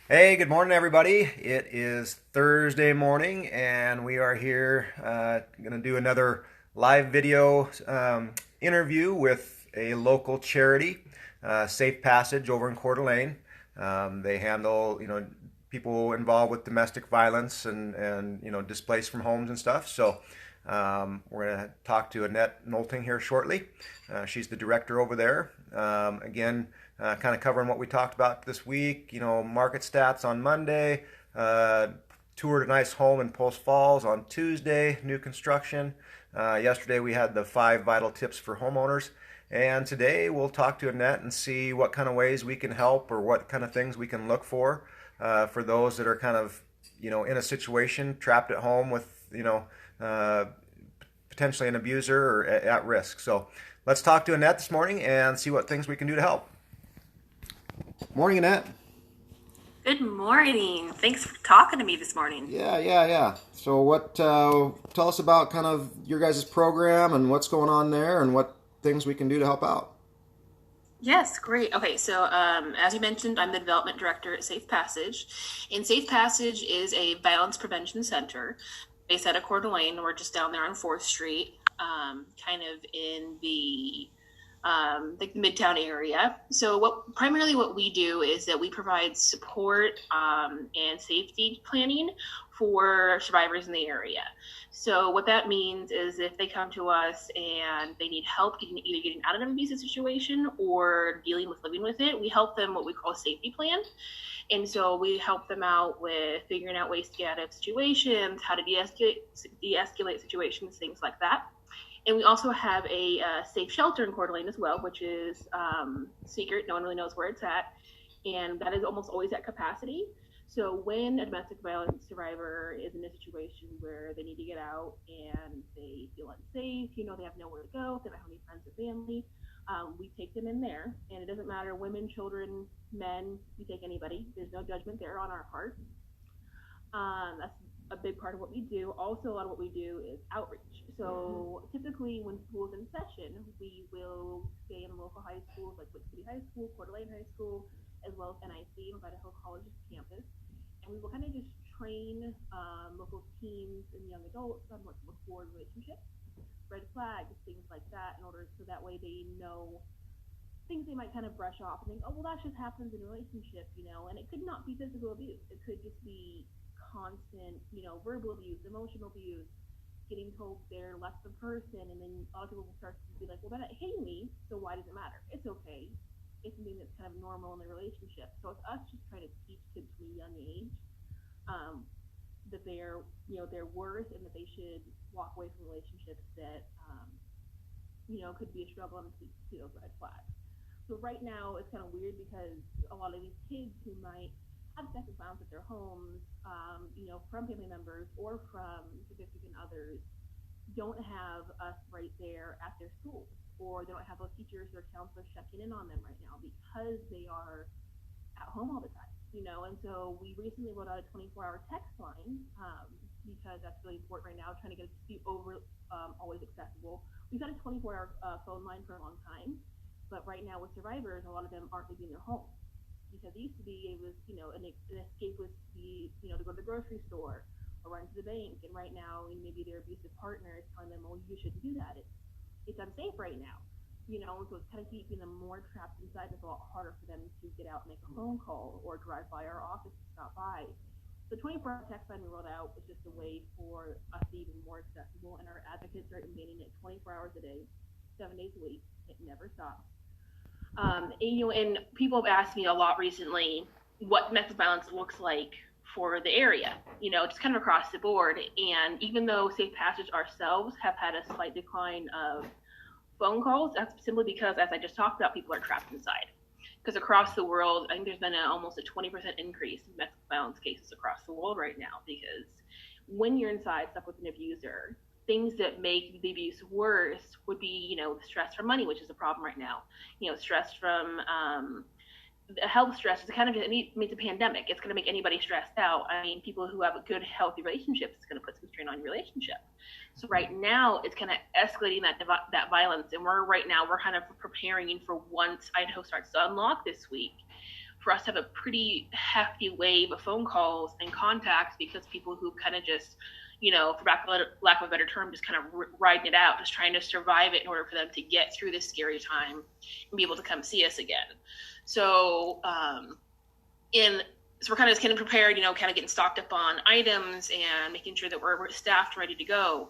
Hey, good morning, everybody. It is Thursday morning, and we are here going to do another live video interview with a local charity, Safe Passage over in Coeur d'Alene. They handle, people involved with domestic violence and displaced from homes and stuff. So we're going to talk to Annette Nolting here shortly. She's the director over there. Again, kind of covering what we talked about this week. Market stats on Monday. Toured a nice home in Post Falls on Tuesday, new construction. Yesterday we had the 5 vital tips for homeowners. And today we'll talk to Annette and see what kind of ways we can help or what kind of things we can look for those that are kind of, in a situation trapped at home with, uh, potentially an abuser or at risk. So let's talk to Annette this morning and see what things we can do to help. Morning, Annette. Good morning. Thanks for talking to me this morning. Yeah. So, tell us about kind of your guys' program and what's going on there and what things we can do to help out. Yes, great. Okay, so as you mentioned, I'm the development director at Safe Passage. And Safe Passage is a violence prevention center based out of Coeur d'Alene. We're just down there on 4th Street, kind of in the like the Midtown area. So what we do is that we provide support and safety planning for survivors in the area. So what that means is if they come to us and they need help either getting out of an abusive situation or dealing with living with it, we help them what we call a safety plan. And so we help them out with figuring out ways to get out of situations, how to de-escalate situations, things like that. And we also have a safe shelter in Coeur d'Alene as well, which is secret. No one really knows where it's at. And that is almost always at capacity. So when a domestic violence survivor is in a situation where they need to get out and they feel unsafe, they have nowhere to go, they don't have any friends or family, we take them in there. And it doesn't matter, women, children, men, we take anybody. There's no judgment there on our part. That's a big part of what we do. Also, a lot of what we do is outreach. So typically, when school's in session, we will stay in local high schools like Lake City High School, Coeur d'Alene High School, as well as NIC, Idaho College's campus, and we will kind of just train local teens and young adults on what to look for in relationships, red flags, things like that, in order so that way they know things they might kind of brush off and think, oh, well, that just happens in a relationship, and it could not be physical abuse. It could just be constant, verbal abuse, emotional abuse, getting told they're less of a person, and then a lot of people will start to be like, well, they're not hating me, so why does it matter? It's okay. It's something that's kind of normal in the relationship. So it's us just trying to teach kids from a young age that their worth and that they should walk away from relationships that could be a struggle and see those red flags. So right now it's kind of weird because a lot of these kids who might have domestic violence at their homes, from family members or from significant others, don't have us right there at their schools, or they don't have those teachers or counselors checking in on them right now because they are at home all the time. And so we recently rolled out a 24-hour text line because that's really important right now, trying to get a dispute over always accessible. We've had a 24-hour phone line for a long time, but right now with survivors, a lot of them aren't leaving their homes because it used to be it was an escape was to go to the grocery store or run to the bank, and right now maybe their abusive partner is telling them, well, you shouldn't do that. It's unsafe right now. So it's kind of keeping them more trapped inside. It's a lot harder for them to get out and make a phone call or drive by our office to stop by. The 24-hour text line we rolled out was just a way for us to be even more accessible, and our advocates are emailing it 24 hours a day, 7 days a week. It never stops. And people have asked me a lot recently what domestic violence looks like for the area, just kind of across the board. And even though Safe Passage ourselves have had a slight decline of phone calls, that's simply because, as I just talked about, people are trapped inside. Because across the world, I think there's been almost a 20% increase in domestic violence cases across the world right now. Because when you're inside, stuck with an abuser, things that make the abuse worse would be, stress from money, which is a problem right now. Stress from health stress is kind of, I mean, it's a pandemic. It's going to make anybody stressed out. I mean, people who have a good, healthy relationship, it's going to put some strain on your relationship. So right now, it's kind of escalating that violence, and we're kind of preparing for once Idaho starts to unlock this week for us to have a pretty hefty wave of phone calls and contacts because people who kind of just, for lack of a better term, just kind of riding it out, just trying to survive it in order for them to get through this scary time and be able to come see us again. So, so we're kind of just getting prepared, kind of getting stocked up on items and making sure that we're staffed, ready to go.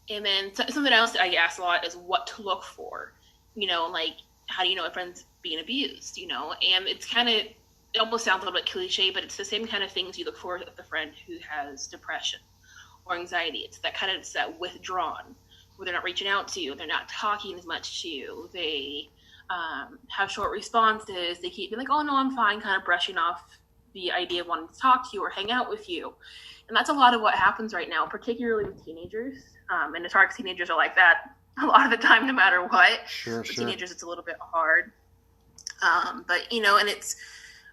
And then something else that I get asked a lot is what to look for, like, how do you know a friend's being abused, and it's kind of, it almost sounds a little bit cliche, but it's the same kind of things you look for with a friend who has depression or anxiety. It's that withdrawn, where they're not reaching out to you, they're not talking as much to you, they have short responses, they keep being like, oh no, I'm fine, kind of brushing off the idea of wanting to talk to you or hang out with you. And that's a lot of what happens right now, particularly with teenagers. And as far as teenagers are like that a lot of the time, no matter what. Sure. Teenagers, it's a little bit hard. But, and it's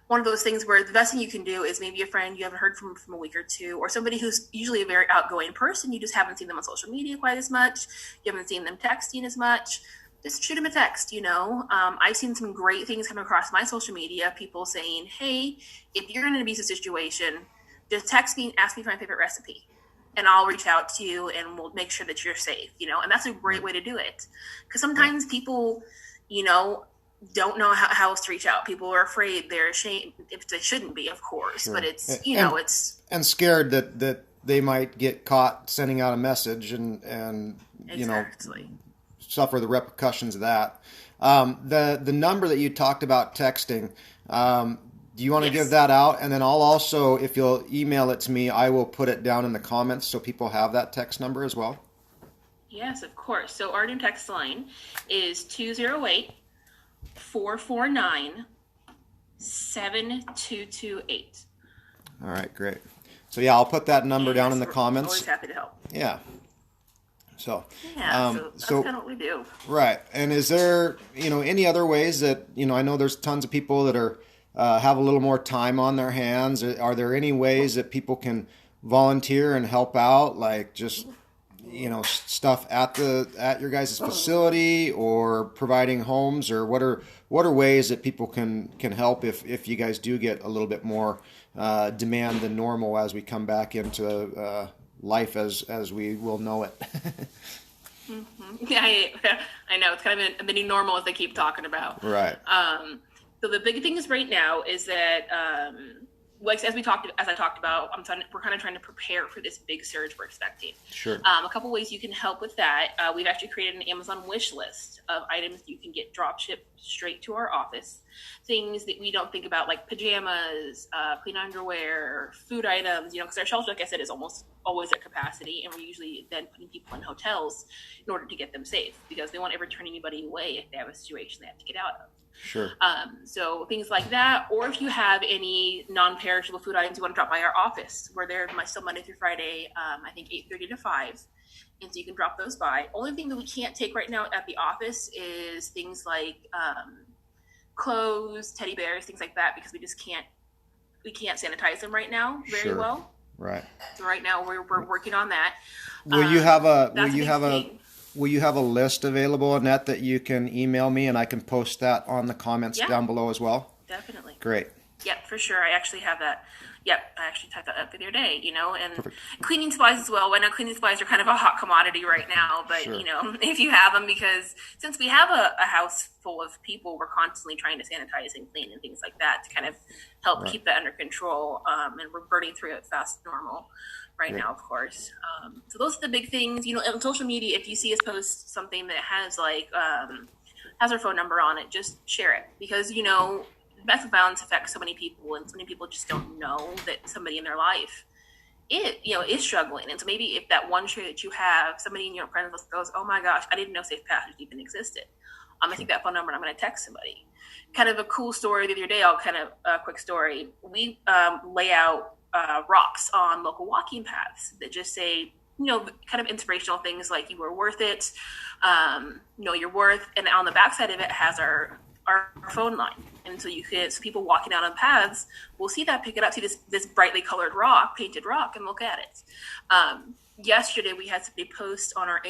one of those things where the best thing you can do is maybe a friend you haven't heard from a week or two, or somebody who's usually a very outgoing person. You just haven't seen them on social media quite as much. You haven't seen them texting as much. Just shoot them a text, I've seen some great things come across my social media. People saying, hey, if you're in an abusive situation, just text me and ask me for my favorite recipe. And I'll reach out to you and we'll make sure that you're safe, and that's a great way to do it. Because sometimes people, don't know how else to reach out. People are afraid, they're ashamed, if they shouldn't be, of course, but it's, it's. And scared that they might get caught sending out a message and exactly. Suffer the repercussions of that. The number that you talked about texting, do you want to give that out? And then I'll also, if you'll email it to me, I will put it down in the comments so people have that text number as well. Yes, of course. So our new text line is 208-449-7228. All right, great. So yeah, I'll put that number down in the comments. Always happy to help. Yeah. So that's kind of what we do. Right. And is there, any other ways that, I know there's tons of people that are have a little more time on their hands. Are there any ways that people can volunteer and help out, like just, stuff at your guys' facility, or providing homes, or what are ways that people can help if you guys do get a little bit more demand than normal as we come back into life as we will know it? Mm-hmm. Yeah, I know. It's kind of the new normal, as they keep talking about. Right. So the big thing is right now is that, as I talked about, we're kind of trying to prepare for this big surge we're expecting. Sure. A couple ways you can help with that. We've actually created an Amazon wish list of items that you can get drop shipped straight to our office. Things that we don't think about, like pajamas, clean underwear, food items, because our shelter, like I said, is almost always at capacity. And we're usually then putting people in hotels in order to get them safe, because they won't ever turn anybody away if they have a situation they have to get out of. Sure. So things like that, or if you have any non-perishable food items you want to drop by our office, we're there still Monday through Friday, I think 8:30 to 5, and so you can drop those by. Only thing that we can't take right now at the office is things like clothes, teddy bears, things like that, because we can't sanitize them right now very well. Right. So right now we're working on that. Will you have a list available, Annette, that you can email me and I can post that on the comments down below as well? Definitely. Great. Yep, for sure. I actually have that. Yep, I actually typed that up the other day, and Perfect. Cleaning supplies as well. I know cleaning supplies are kind of a hot commodity right now, but, Sure. If you have them, because since we have a house full of people, we're constantly trying to sanitize and clean and things like that to kind of help keep that under control, and we're burning through it fast and normal right now, of course. So those are the big things. On social media, if you see us post something that has has our phone number on it, just share it, because domestic violence affects so many people, and so many people just don't know that somebody in their life is struggling. And so maybe if that one share that you have, somebody in your friends list goes, oh my gosh, I didn't know Safe Passage even existed. I take that phone number and I'm going to text somebody. Kind of a cool story the other day. Quick story. We lay out rocks on local walking paths that just say, kind of inspirational things like, you were worth it, know your worth. And on the backside of it has our phone line. And so so people walking out on paths will see that, pick it up, see this brightly colored painted rock, and look at it. Yesterday we had somebody post on their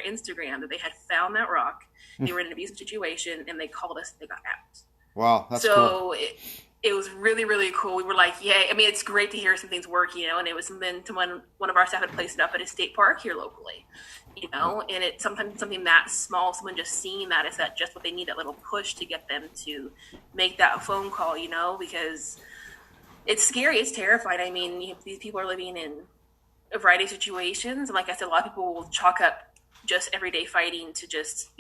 Instagram that they had found that rock. They were in an abusive situation and they called us, they got out. Wow, that's cool. So it was really, really cool. We were like, yay. I mean, it's great to hear something's working, and it was something to one of our staff had placed it up at a state park here locally, and it's sometimes something that small, someone just seeing that is that just what they need, that little push to get them to make that phone call, because it's scary, it's terrifying. I mean, these people are living in a variety of situations, and like I said, a lot of people will chalk up just everyday fighting to just,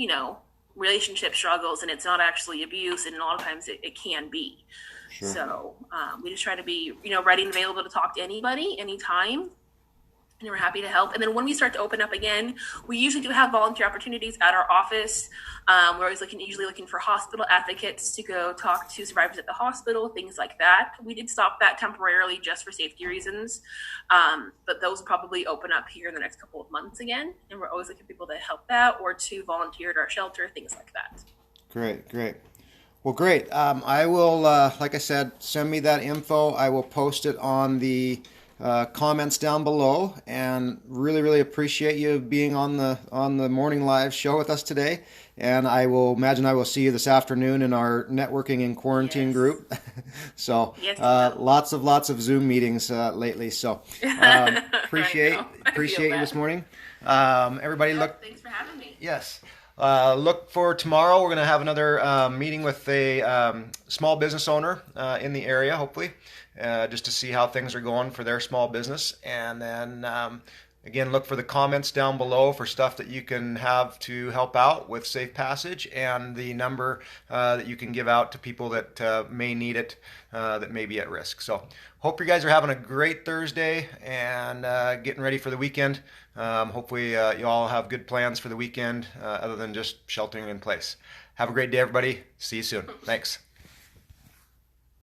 relationship struggles, and it's not actually abuse, and a lot of times it can be. Sure. So we just try to be, ready and available to talk to anybody, anytime, and we're happy to help. And then when we start to open up again, we usually do have volunteer opportunities at our office. We're always usually looking for hospital advocates to go talk to survivors at the hospital, things like that. We did stop that temporarily just for safety reasons, but those will probably open up here in the next couple of months again. And we're always looking for people to help that or to volunteer at our shelter, things like that. Great, great. Well, great. I will, like I said, send me that info. I will post it on the comments down below, and really, really appreciate you being on the morning live show with us today. And I will imagine I will see you this afternoon in our networking and quarantine group. So Yes, lots of Zoom meetings lately. So appreciate you this morning. Everybody, look. Thanks for having me. Yes. Look for tomorrow. We're going to have another meeting with a small business owner in the area, hopefully, just to see how things are going for their small business. And then, again, look for the comments down below for stuff that you can have to help out with Safe Passage, and the number that you can give out to people that may need it, that may be at risk. So hope you guys are having a great Thursday and getting ready for the weekend. Hopefully you all have good plans for the weekend other than just sheltering in place. Have a great day, everybody. See you soon. Thanks.